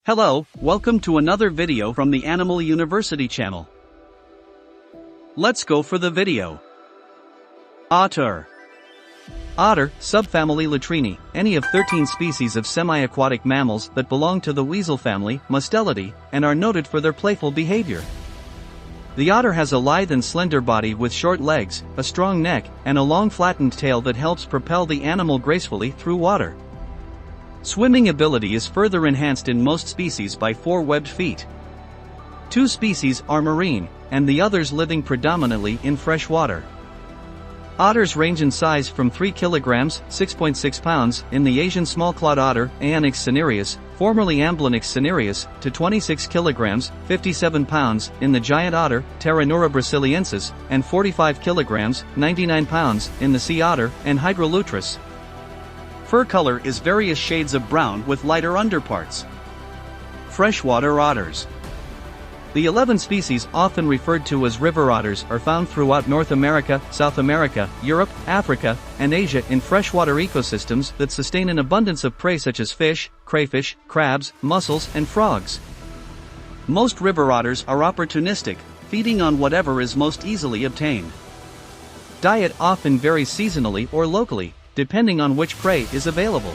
Hello, welcome to another video from the Animal University channel. Let's go for the video. Otter. Otter, subfamily Latrini, any of 13 species of semi-aquatic mammals that belong to the weasel family, Mustelidae, and are noted for their playful behavior. The otter has a lithe and slender body with short legs, a strong neck, and a long flattened tail that helps propel the animal gracefully through water. Swimming ability is further enhanced in most species by 4 webbed feet. 2 species are marine, and the others living predominantly in fresh water. Otters range in size from 3 kilograms, 6.6 pounds, in the Asian small-clawed otter, Aeonyx cinereus, formerly Amblyonyx cinereus, to 26 kilograms, 57 pounds, in the giant otter, Pteronura brasiliensis, and 45 kilograms, 99 pounds, in the sea otter, and Hydrolutris. Fur color is various shades of brown with lighter underparts. Freshwater otters. The 11 species often referred to as river otters are found throughout North America, South America, Europe, Africa, and Asia in freshwater ecosystems that sustain an abundance of prey such as fish, crayfish, crabs, mussels, and frogs. Most river otters are opportunistic, feeding on whatever is most easily obtained. Diet often varies seasonally or locally, depending on which prey is available.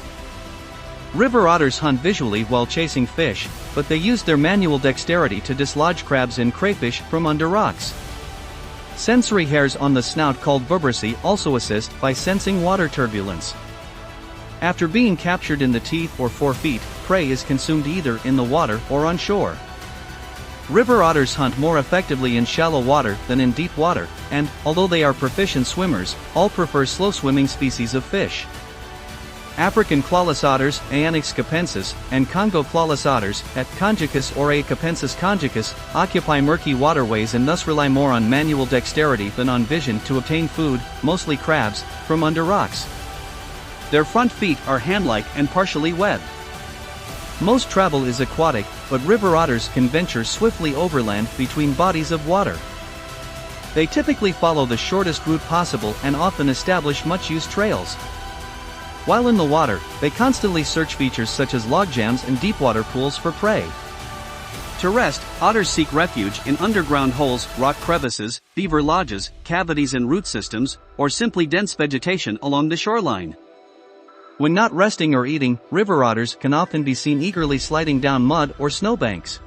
River otters hunt visually while chasing fish, but they use their manual dexterity to dislodge crabs and crayfish from under rocks. Sensory hairs on the snout called vibrissae also assist by sensing water turbulence. After being captured in the teeth or forefeet, prey is consumed either in the water or on shore. River otters hunt more effectively in shallow water than in deep water, and, although they are proficient swimmers, all prefer slow-swimming species of fish. African clawless otters, Aeonyx capensis, and Congo clawless otters, at Conjicus or A. capensis conjicus, occupy murky waterways and thus rely more on manual dexterity than on vision to obtain food, mostly crabs, from under rocks. Their front feet are hand-like and partially webbed. Most travel is aquatic, but river otters can venture swiftly overland between bodies of water. They typically follow the shortest route possible and often establish much-used trails. While in the water, they constantly search features such as logjams and deepwater pools for prey. To rest, otters seek refuge in underground holes, rock crevices, beaver lodges, cavities and root systems, or simply dense vegetation along the shoreline. When not resting or eating, river otters can often be seen eagerly sliding down mud or snowbanks.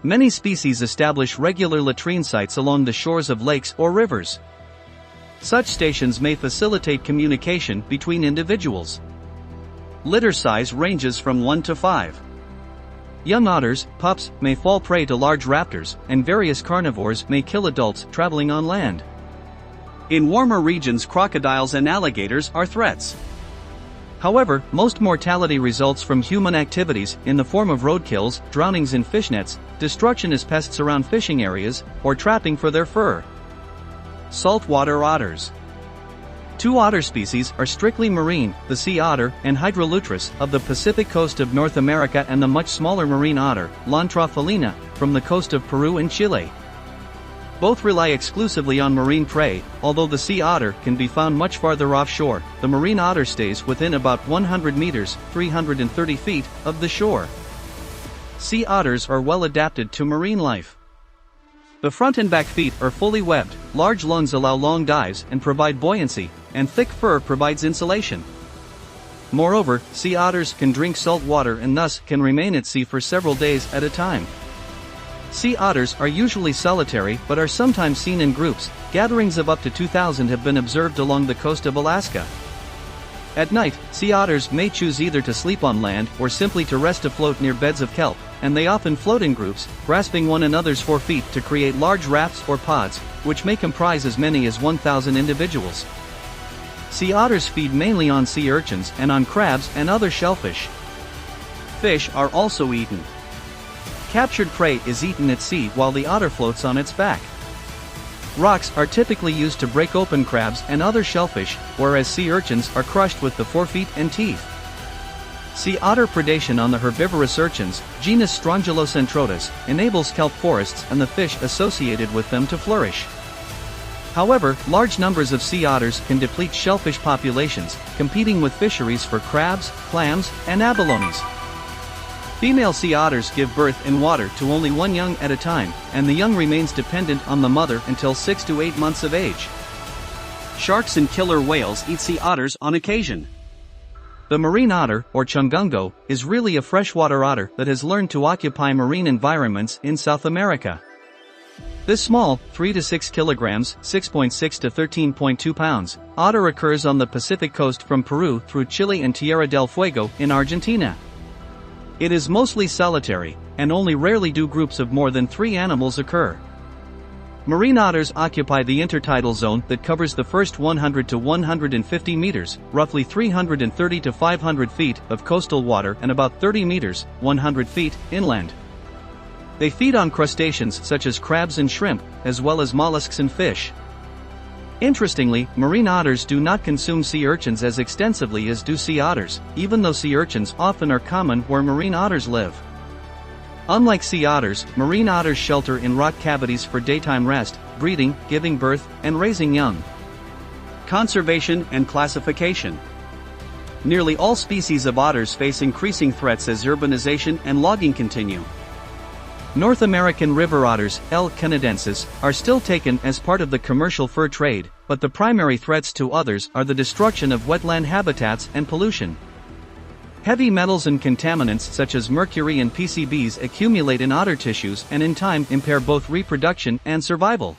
Many species establish regular latrine sites along the shores of lakes or rivers. Such stations may facilitate communication between individuals. Litter size ranges from 1 to 5. Young otters, pups, may fall prey to large raptors, and various carnivores may kill adults traveling on land. In warmer regions, crocodiles and alligators are threats. However, most mortality results from human activities in the form of roadkills, drownings in fishnets, destruction as pests around fishing areas, or trapping for their fur. Saltwater otters. 2 otter species are strictly marine, the sea otter and Hydrolutris of the Pacific coast of North America and the much smaller marine otter, Lontra felina, from the coast of Peru and Chile. Both rely exclusively on marine prey, although the sea otter can be found much farther offshore. The marine otter stays within about 100 meters, 330 feet, of the shore. Sea otters are well adapted to marine life. The front and back feet are fully webbed, large lungs allow long dives and provide buoyancy, and thick fur provides insulation. Moreover, sea otters can drink salt water and thus can remain at sea for several days at a time. Sea otters are usually solitary but are sometimes seen in groups. Gatherings of up to 2,000 have been observed along the coast of Alaska. At night, sea otters may choose either to sleep on land or simply to rest afloat near beds of kelp, and they often float in groups, grasping one another's forefeet to create large rafts or pods, which may comprise as many as 1,000 individuals. Sea otters feed mainly on sea urchins and on crabs and other shellfish. Fish are also eaten. Captured prey is eaten at sea while the otter floats on its back. Rocks are typically used to break open crabs and other shellfish, whereas sea urchins are crushed with the forefeet and teeth. Sea otter predation on the herbivorous urchins, genus Strongylocentrotus, enables kelp forests and the fish associated with them to flourish. However, large numbers of sea otters can deplete shellfish populations, competing with fisheries for crabs, clams, and abalones. Female sea otters give birth in water to only one young at a time, and the young remains dependent on the mother until 6 to 8 months of age. Sharks and killer whales eat sea otters on occasion. The marine otter, or chungungo, is really a freshwater otter that has learned to occupy marine environments in South America. This small, 3 to 6 kilograms, 6.6 to 13.2 pounds, otter occurs on the Pacific coast from Peru through Chile and Tierra del Fuego in Argentina. It is mostly solitary, and only rarely do groups of more than 3 animals occur. Marine otters occupy the intertidal zone that covers the first 100 to 150 meters, roughly 330 to 500 feet, of coastal water and about 30 meters, 100 feet, inland. They feed on crustaceans such as crabs and shrimp, as well as mollusks and fish. Interestingly, marine otters do not consume sea urchins as extensively as do sea otters, even though sea urchins often are common where marine otters live. Unlike sea otters, marine otters shelter in rock cavities for daytime rest, breeding, giving birth, and raising young. Conservation and classification. Nearly all species of otters face increasing threats as urbanization and logging continue. North American river otters, L. canadensis, are still taken as part of the commercial fur trade, but the primary threats to others are the destruction of wetland habitats and pollution. Heavy metals and contaminants such as mercury and PCBs accumulate in otter tissues and in time impair both reproduction and survival.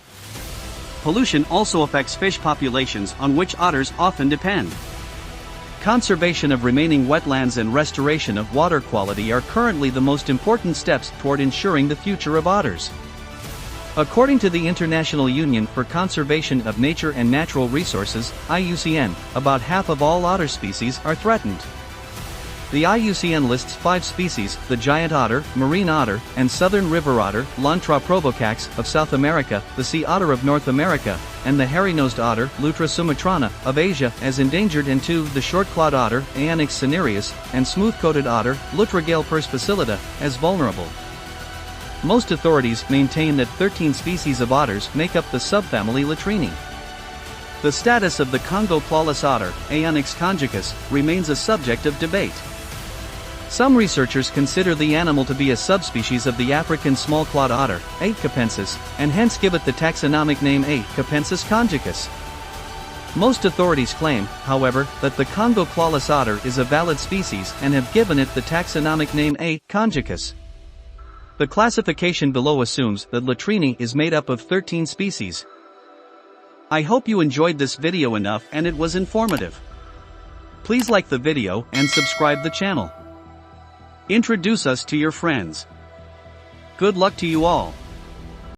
Pollution also affects fish populations on which otters often depend. Conservation of remaining wetlands and restoration of water quality are currently the most important steps toward ensuring the future of otters. According to the International Union for Conservation of Nature and Natural Resources, IUCN, about half of all otter species are threatened. The IUCN lists 5 species: the giant otter, marine otter, and southern river otter, Lontra provocax, of South America, the sea otter of North America, and the hairy-nosed otter, Lutra sumatrana, of Asia, as endangered, and 2, the short-clawed otter, Aeonyx cinereus, and smooth-coated otter, Lutragale persfacilita, as vulnerable. Most authorities maintain that 13 species of otters make up the subfamily Latrini. The status of the Congo clawless otter, Aeonyx conjugis, remains a subject of debate. Some researchers consider the animal to be a subspecies of the African small-clawed otter, A. capensis, and hence give it the taxonomic name A. capensis conjugis. Most authorities claim, however, that the Congo clawless otter is a valid species and have given it the taxonomic name A. conjugis. The classification below assumes that Latrini is made up of 13 species. I hope you enjoyed this video enough and it was informative. Please like the video and subscribe the channel. Introduce us to your friends. Good luck to you all.